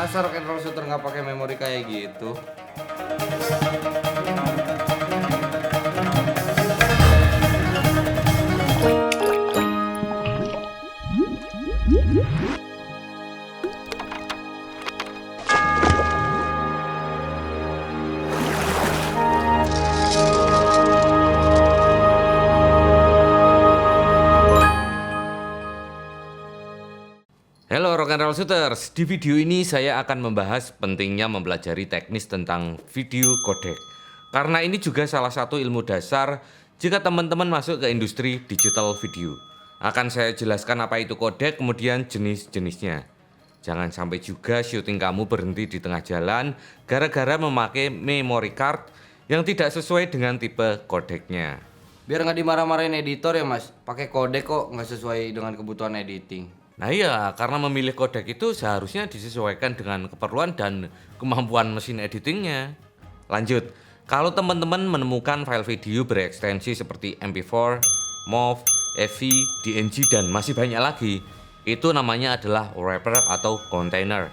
Masa rock and roll shooter nggak pakai memori kayak gitu? Halo Rock and Roll Shooters, di video ini saya akan membahas pentingnya mempelajari teknis tentang video codec. Karena ini juga salah satu ilmu dasar jika teman-teman masuk ke industri digital video. Akan saya jelaskan apa itu codec, kemudian jenis-jenisnya. Jangan sampai juga syuting kamu berhenti di tengah jalan gara-gara memakai memory card yang tidak sesuai dengan tipe codecnya. Biar nggak dimarah-marahin editor ya mas, pakai kode kok nggak sesuai dengan kebutuhan editing. Nah iya, karena memilih codec itu seharusnya disesuaikan dengan keperluan dan kemampuan mesin editingnya. Lanjut, kalau teman-teman menemukan file video berekstensi seperti MP4, MOV, AV, DNG, dan masih banyak lagi, itu namanya adalah wrapper atau container.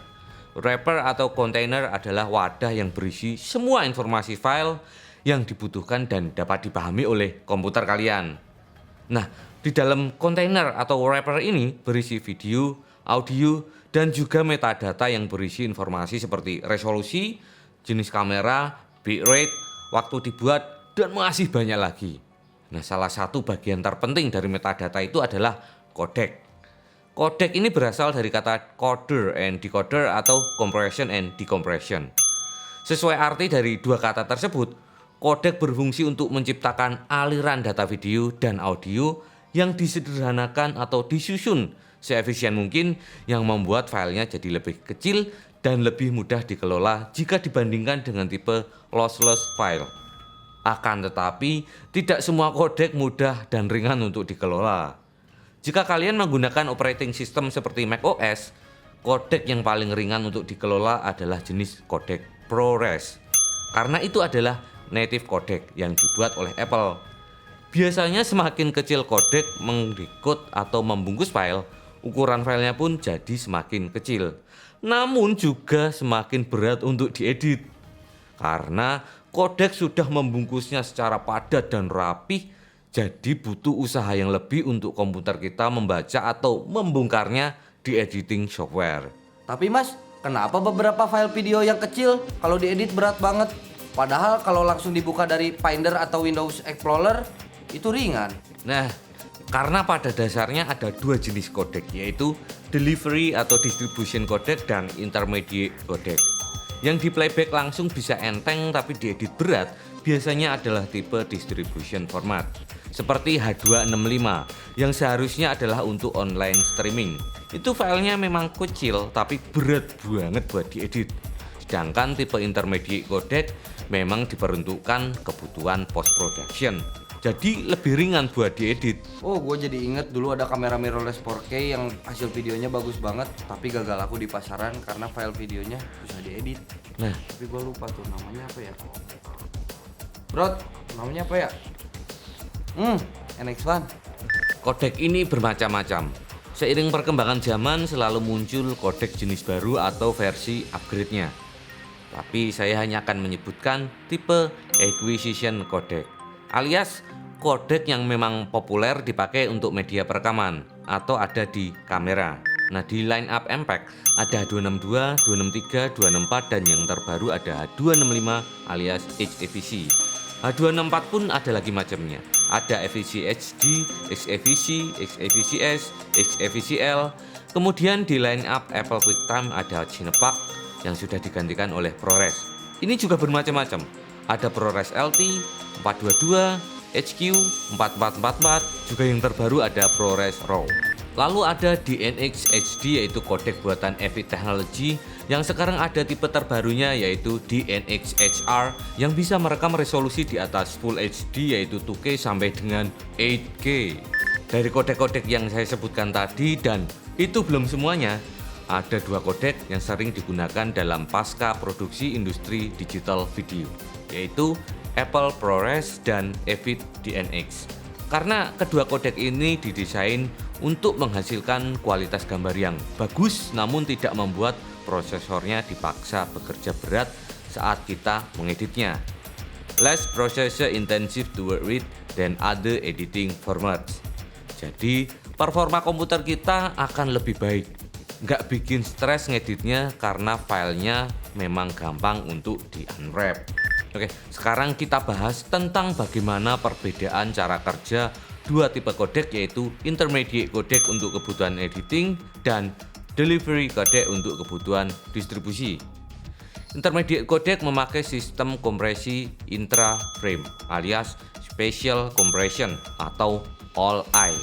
Wrapper atau container adalah wadah yang berisi semua informasi file yang dibutuhkan dan dapat dipahami oleh komputer kalian. Nah, di dalam kontainer atau wrapper ini berisi video, audio, dan juga metadata yang berisi informasi seperti resolusi, jenis kamera, bitrate, waktu dibuat, dan masih banyak lagi. Nah, salah satu bagian terpenting dari metadata itu adalah codec. Codec ini berasal dari kata coder and decoder atau compression and decompression. Sesuai arti dari dua kata tersebut, codec berfungsi untuk menciptakan aliran data video dan audio yang disederhanakan atau disusun seefisien mungkin yang membuat filenya jadi lebih kecil dan lebih mudah dikelola jika dibandingkan dengan tipe lossless file. Akan tetapi, tidak semua codec mudah dan ringan untuk dikelola. Jika kalian menggunakan operating system seperti macOS, codec yang paling ringan untuk dikelola adalah jenis codec ProRes. Karena itu adalah native codec yang dibuat oleh Apple. Biasanya semakin kecil codec mendekode atau membungkus file, ukuran filenya pun jadi semakin kecil. Namun juga semakin berat untuk diedit. Karena codec sudah membungkusnya secara padat dan rapih, jadi butuh usaha yang lebih untuk komputer kita membaca atau membongkarnya di editing software. Tapi mas, kenapa beberapa file video yang kecil kalau diedit berat banget? Padahal kalau langsung dibuka dari Finder atau Windows Explorer, itu ringan. Nah, karena pada dasarnya ada dua jenis codec, yaitu delivery atau distribution codec dan intermediate codec. Yang di playback langsung bisa enteng tapi diedit berat biasanya adalah tipe distribution format, seperti H265 yang seharusnya adalah untuk online streaming. Itu filenya memang kecil tapi berat banget buat diedit. Sedangkan tipe intermediate codec memang diperuntukkan kebutuhan post production, jadi lebih ringan buat diedit. Oh, gue jadi inget dulu ada kamera mirrorless 4K yang hasil videonya bagus banget, tapi gagal laku di pasaran karena file videonya susah diedit. Nah, tapi gue lupa tuh namanya apa ya. Bro, namanya apa ya? NX1. codec ini bermacam-macam. Seiring perkembangan zaman selalu muncul codec jenis baru atau versi upgrade-nya. Tapi saya hanya akan menyebutkan tipe acquisition codec, alias codec yang memang populer dipakai untuk media perekaman atau ada di kamera. Nah, di line up MPEG ada 262, 263, 264 dan yang terbaru ada 265 alias HEVC. H264 pun ada lagi macamnya. Ada EVC HD, XEVC, XEVCS, XEVCL. Kemudian di line up Apple QuickTime ada Cinepak yang sudah digantikan oleh ProRes. Ini juga bermacam-macam. Ada ProRes LT, 422, HQ, 4444, juga yang terbaru ada ProRes RAW. Lalu ada DNX HD yaitu codec buatan Avid Technology yang sekarang ada tipe terbarunya yaitu DNX HR yang bisa merekam resolusi di atas Full HD yaitu 2K sampai dengan 8K. Dari codec-codec yang saya sebutkan tadi dan itu belum semuanya, ada dua codec yang sering digunakan dalam pasca produksi industri digital video yaitu Apple ProRes dan Avid DNX. Karena kedua codec ini didesain untuk menghasilkan kualitas gambar yang bagus namun tidak membuat prosesornya dipaksa bekerja berat saat kita mengeditnya. Less processor intensive to work with than other editing formats. Jadi performa komputer kita akan lebih baik. Nggak bikin stres ngeditnya karena filenya memang gampang untuk di-unwrap. Oke, sekarang kita bahas tentang bagaimana perbedaan cara kerja dua tipe codec, yaitu intermediate codec untuk kebutuhan editing dan delivery codec untuk kebutuhan distribusi. Intermediate codec memakai sistem kompresi intra-frame alias spatial compression atau all-I.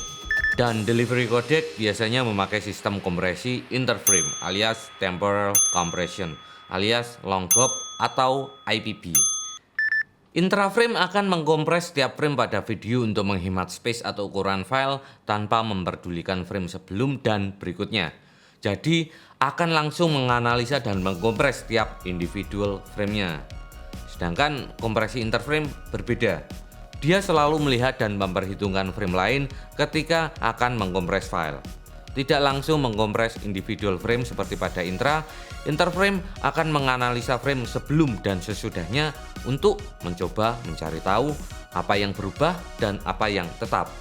Dan delivery codec biasanya memakai sistem kompresi interframe alias temporal compression alias long gop atau IPB. Intraframe akan mengkompres setiap frame pada video untuk menghemat space atau ukuran file tanpa memperdulikan frame sebelum dan berikutnya. Jadi akan langsung menganalisa dan mengkompres setiap individual framenya. Sedangkan kompresi interframe berbeda. Dia selalu melihat dan memperhitungkan frame lain ketika akan mengkompres file. Tidak langsung mengkompres individual frame seperti pada interframe akan menganalisa frame sebelum dan sesudahnya untuk mencoba mencari tahu apa yang berubah dan apa yang tetap.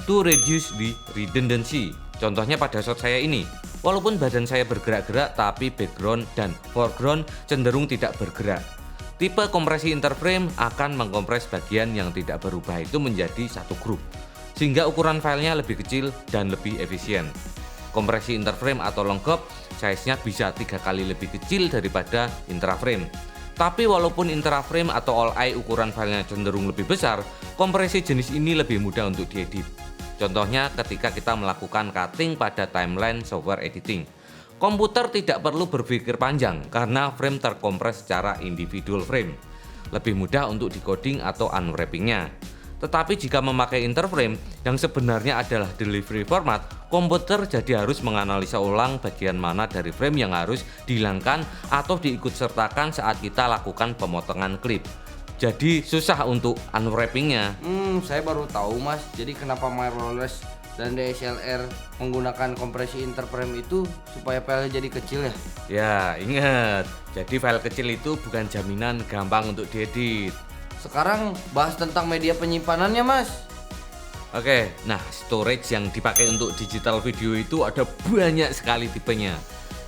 To reduce the redundancy. Contohnya pada shot saya ini, walaupun badan saya bergerak-gerak tapi background dan foreground cenderung tidak bergerak. Tipe kompresi interframe akan mengkompres bagian yang tidak berubah itu menjadi satu grup, sehingga ukuran filenya lebih kecil dan lebih efisien. Kompresi interframe atau long gop size-nya bisa 3 kali lebih kecil daripada intraframe. Tapi walaupun intraframe atau all-I ukuran filenya cenderung lebih besar, kompresi jenis ini lebih mudah untuk diedit. Contohnya ketika kita melakukan cutting pada timeline software editing. Komputer tidak perlu berpikir panjang karena frame terkompres secara individual frame. Lebih mudah untuk decoding atau unwrappingnya. Tetapi jika memakai interframe yang sebenarnya adalah delivery format, komputer jadi harus menganalisa ulang bagian mana dari frame yang harus dihilangkan atau diikutsertakan saat kita lakukan pemotongan klip. Jadi susah untuk unwrappingnya. Saya baru tahu mas, jadi kenapa mirrorless dan DSLR menggunakan kompresi interframe itu supaya filenya jadi kecil ya? Ya ingat, jadi file kecil itu bukan jaminan gampang untuk diedit. Sekarang bahas tentang media penyimpanannya mas. Oke, nah storage yang dipakai untuk digital video itu ada banyak sekali tipenya.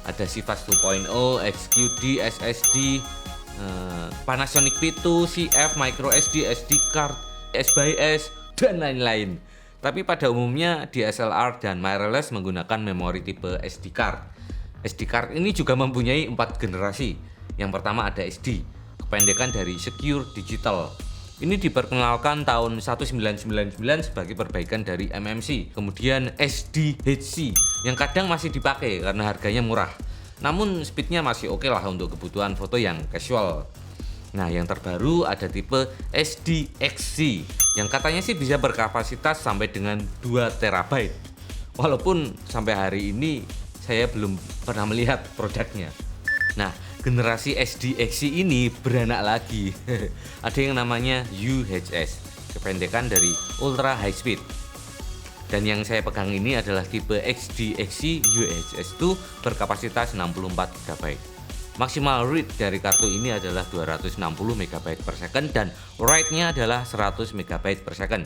Ada Sifast 2.0, XQD, SSD, Panasonic P2, CF, microSD, SD card, S/S, dan lain-lain. Tapi pada umumnya DSLR dan mirrorless menggunakan memori tipe SD card. SD card ini juga mempunyai 4 generasi. Yang pertama ada SD, kependekan dari Secure Digital. Ini diperkenalkan tahun 1999 sebagai perbaikan dari MMC. Kemudian SDHC yang kadang masih dipakai karena harganya murah. Namun speednya masih oke lah untuk kebutuhan foto yang casual. Nah yang terbaru ada tipe SDXC yang katanya sih bisa berkapasitas sampai dengan 2 TB. Walaupun sampai hari ini saya belum pernah melihat produknya. Nah generasi SDXC ini beranak lagi. Ada yang namanya UHS, kependekan dari Ultra High Speed. Dan yang saya pegang ini adalah tipe XDXC UHS 2 berkapasitas 64 GB. Maksimal read dari kartu ini adalah 260 MB per second dan write-nya adalah 100 MB per second.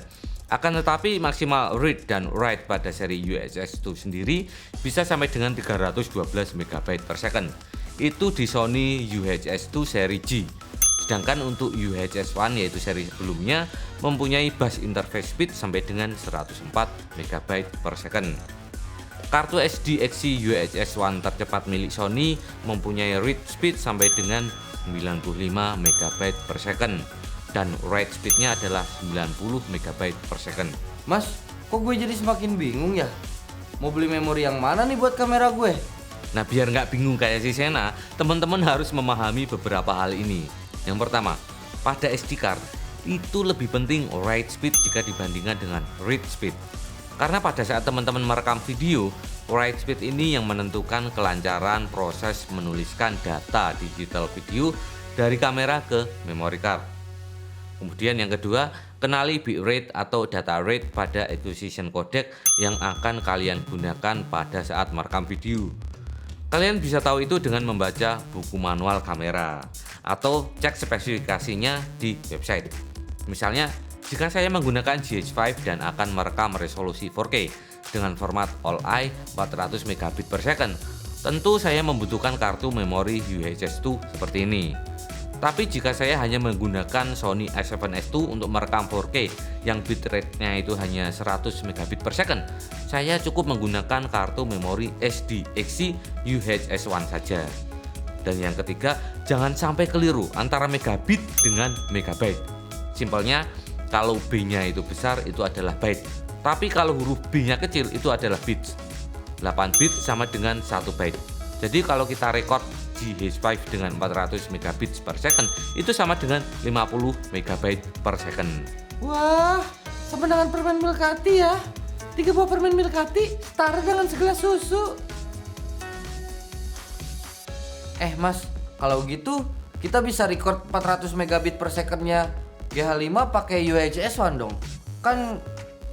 Akan tetapi maksimal read dan write pada seri UHS 2 sendiri bisa sampai dengan 312 MB per second. Itu di Sony UHS 2 seri G. Sedangkan untuk UHS 1 yaitu seri sebelumnya mempunyai bus interface speed sampai dengan 104 MB per second. Kartu SDXC UHS 1 tercepat milik Sony mempunyai read speed sampai dengan 95 MB per second dan write speednya adalah 90 MB per second. Mas, kok gue jadi semakin bingung ya? Mau beli memori yang mana nih buat kamera gue? Nah biar nggak bingung kayak si Sena, teman-teman harus memahami beberapa hal ini. Yang pertama, pada SD card itu lebih penting write speed jika dibandingkan dengan read speed. Karena pada saat teman-teman merekam video, write speed ini yang menentukan kelancaran proses menuliskan data digital video dari kamera ke memory card. Kemudian yang kedua, kenali bitrate atau data rate pada acquisition codec yang akan kalian gunakan pada saat merekam video. Kalian bisa tahu itu dengan membaca buku manual kamera atau cek spesifikasinya di website. Misalnya, jika saya menggunakan GH5 dan akan merekam resolusi 4K dengan format All-I 400 megabit per second, tentu saya membutuhkan kartu memori UHS-2 seperti ini. Tapi jika saya hanya menggunakan Sony a7S II untuk merekam 4K yang bitrate-nya itu hanya 100 megabit per second, saya cukup menggunakan kartu memori SDXC UHS-1 saja. Dan yang ketiga, jangan sampai keliru antara megabit dengan megabyte. Simpelnya, kalau B-nya itu besar itu adalah byte, tapi kalau huruf B-nya kecil itu adalah bits. 8 bit sama dengan 1 byte. Jadi kalau kita record GH5 dengan 400 megabits per second itu sama dengan 50 megabyte per second. Wah, sama dengan permen Milkati ya. 3 buah permen Milkati setara dengan segelas susu. Mas, kalau gitu kita bisa record 400 megabit per secondnya GH5 pakai UHS-1 dong. Kan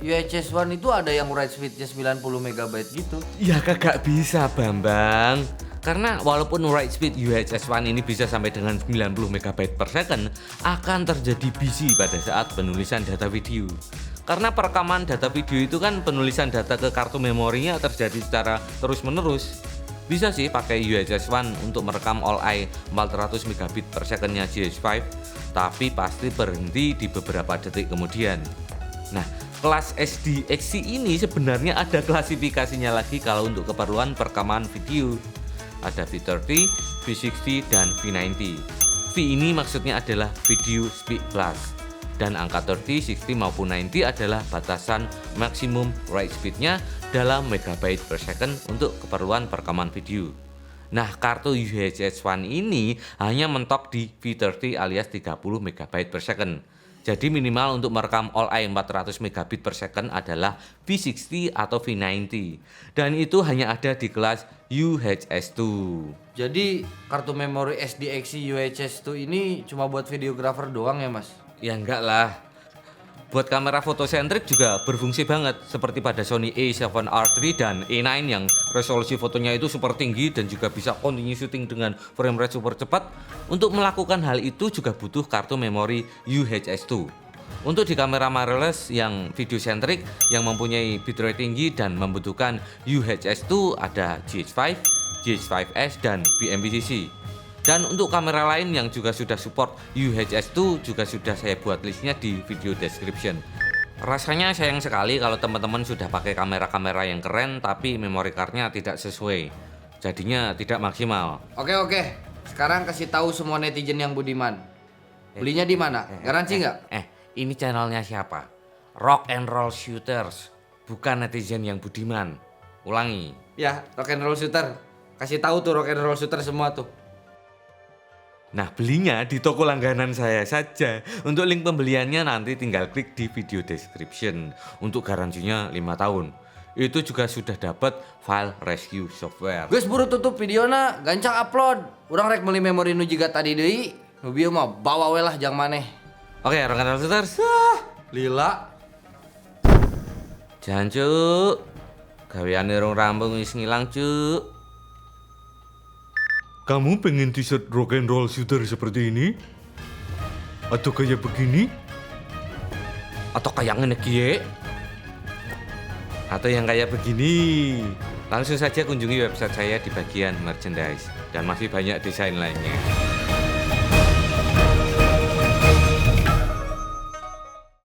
UHS-1 itu ada yang write speednya 90 megabyte gitu. Ya kagak bisa Bambang. Karena walaupun write speed UHS-1 ini bisa sampai dengan 90 megabyte per second, akan terjadi busy pada saat penulisan data video. Karena perekaman data video itu kan penulisan data ke kartu memorinya terjadi secara terus-menerus. Bisa sih pakai UHS-1 untuk merekam All-I 400 megabit per secondnya GH5, tapi pasti berhenti di beberapa detik kemudian. Nah, kelas SDXC ini sebenarnya ada klasifikasinya lagi kalau untuk keperluan perekaman video. Ada V30, V60, dan V90. V ini maksudnya adalah Video Speed Class. Dan angka 30, 60, maupun 90 adalah batasan maksimum write speednya dalam megabyte per second untuk keperluan perekaman video. Nah, kartu UHS-1 ini hanya mentok di V30 alias 30 megabyte per second. Jadi minimal untuk merekam All-I 400 megabit per second adalah V60 atau V90. Dan itu hanya ada di kelas UHS-2. Jadi kartu memori SDXC UHS-2 ini cuma buat videographer doang ya mas? Ya enggak lah. Buat kamera fotosentrik juga berfungsi banget, seperti pada Sony A7R3 dan A9 yang resolusi fotonya itu super tinggi dan juga bisa continue shooting dengan frame rate super cepat. Untuk melakukan hal itu juga butuh kartu memori UHS-2. Untuk di kamera mirrorless yang video sentrik yang mempunyai bitrate tinggi dan membutuhkan UHS-2 ada GH5, GH5S, dan BMPCC. Dan untuk kamera lain yang juga sudah support UHS-2 juga sudah saya buat listnya di video description. Rasanya sayang sekali kalau teman-teman sudah pakai kamera-kamera yang keren tapi memory cardnya tidak sesuai. Jadinya tidak maksimal. Oke. Sekarang kasih tahu semua netizen yang budiman. Belinya di mana? Garansi nggak? Ini channelnya siapa? Rock and Roll Shooters, bukan netizen yang budiman. Ulangi. Ya, Rock and Roll Shooter. Kasih tahu tuh Rock and Roll Shooter semua tuh. Nah, belinya di toko langganan saya saja. Untuk link pembeliannya nanti tinggal klik di video description. Untuk garansinya 5 tahun. Itu juga sudah dapat file rescue software. Guys, buru tutup videona, gancang upload. Urang rek meuli memori nu jiga tadi deui. Nu bieu mah bawa we lah jang maneh. Oke, Rock and Roll Shooters. Lila. Jangan cuk. Gaweane rong rampung wis ngilang cuk. Kamu pengen t-shirt rock and roll shooter seperti ini? Atau kayak begini? Atau kayak ngene kie? Atau yang kayak begini? Langsung saja kunjungi website saya di bagian merchandise. Dan masih banyak desain lainnya.